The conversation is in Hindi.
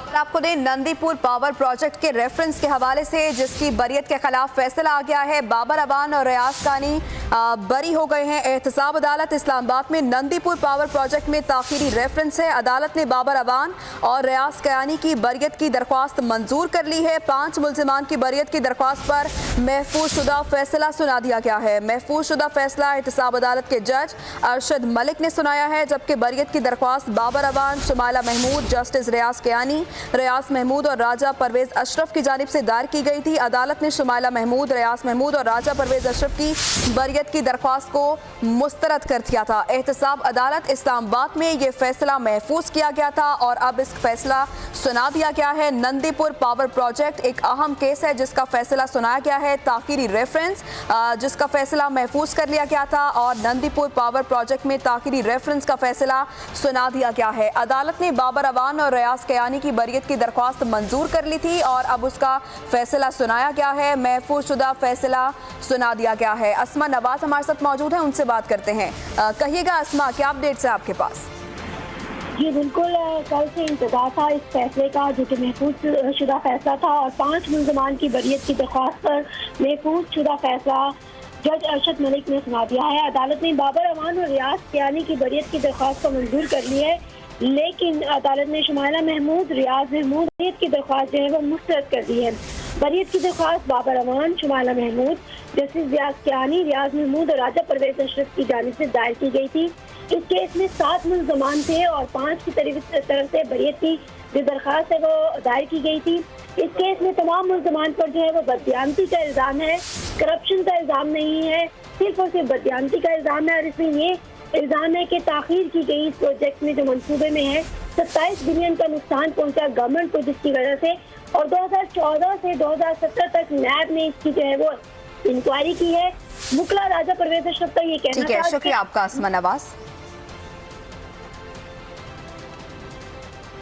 आपको दें नंदीपुर पावर प्रोजेक्ट के रेफरेंस के हवाले से जिसकी बरियत के खिलाफ फैसला आ गया है। बाबर अवान और रियाज कानी बरी हो गए हैं। एहतसाब अदालत इस्लामाबाद में नंदीपुर पावर प्रोजेक्ट में ताखीरी रेफरेंस है। अदालत ने बाबर अवान और रियाज कानी की बरियत की दरख्वास्त मंजूर कर ली है। 5 मुल्जिमान की बरियत की दरख्वास्त पर महफूज शुदा फैसला सुना दिया गया है। महफूज शुदा फैसला एहतसाब अदालत के जज अरशद मलिक ने सुनाया है, जबकि बरियत की दरख्वास्त बाबर अवान, शुमाइला महमूद, जस्टिस रियाज कानी, रियाज महमूद और राजा परवेज अशरफ की जानिब से दायर की गई थी। अदालत ने शुमाइला महमूद, रियाज महमूद और राजा परवेज अशरफ की बरियत की दरख्वास्त को मुस्तरद कर दिया था। एहतसाब अदालत इस्लामाबाद में ये फैसला महफूज किया गया था और अब इस फैसला सुना दिया गया है। नंदीपुर पावर प्रोजेक्ट एक अहम केस है जिसका फैसला सुनाया गया है। ताखीरी रेफरेंस जिसका फैसला महफूज कर लिया गया था और नंदीपुर पावर प्रोजेक्ट में ताखीरी रेफरेंस का फैसला सुना दिया गया है। अदालत ने बाबर अवान और रियाज कानी की बरियत की दरख्वास्त मंजूर कर ली थी और अब उसका फैसला सुनाया गया है। महफूज शुदा फैसला सुना दिया गया है। अस्मा नवाज हमारे साथ मौजूद है, उनसे बात करते हैं। कहिएगा अस्मा, क्या अपडेट्स है आपके पास? जी बिल्कुल, कल से इंतजार था इस फैसले का जो कि महफूज शुदा फैसला था और 5 मुल्ज़िमान की बरियत की दरख्वास्त पर महफूज शुदा फैसला जज अरशद मलिक ने सुना दिया है। अदालत ने बाबर अवान और रियाज कानी की बरियत की दरख्वास्त को मंजूर कर ली है, लेकिन अदालत ने शुमाइला महमूद, रियाज महमूद बरियत की दरख्वास्त जो है वो मुस्तरद कर दी है। बरियत की दरख्वास्त बाबर अवान, शुमाइला महमूद, जस्टिस रियाज कानी, रियाज महमूद और राजा परवेज अशरफ की जानिब से दायर की गई थी। इस केस में 7 मुल्ज़िमान थे और 5 की तरफ से बरियत की जो दरख्वास्त है वो दायर की गई थी। इस केस में तमाम मुल्ज़िमान पर जो है वो बददियानती का इल्ज़ाम है, करप्शन का इल्ज़ाम नहीं है, सिर्फ और सिर्फ बददियानती का इल्ज़ाम है। और इसमें ये इल्ज़ाम है कि ताख़ीर की गई इस प्रोजेक्ट में जो मनसूबे में है 27 बिलियन का नुकसान पहुंचा गवर्नमेंट को, जिसकी वजह से और 2014 से 2017 तक नैब ने इसकी जो है वो इंक्वायरी की है। मुकला राजा परवेज अशरफ का ये कहना ठीक है, शुक्रिया आपका अस्मा नवाज।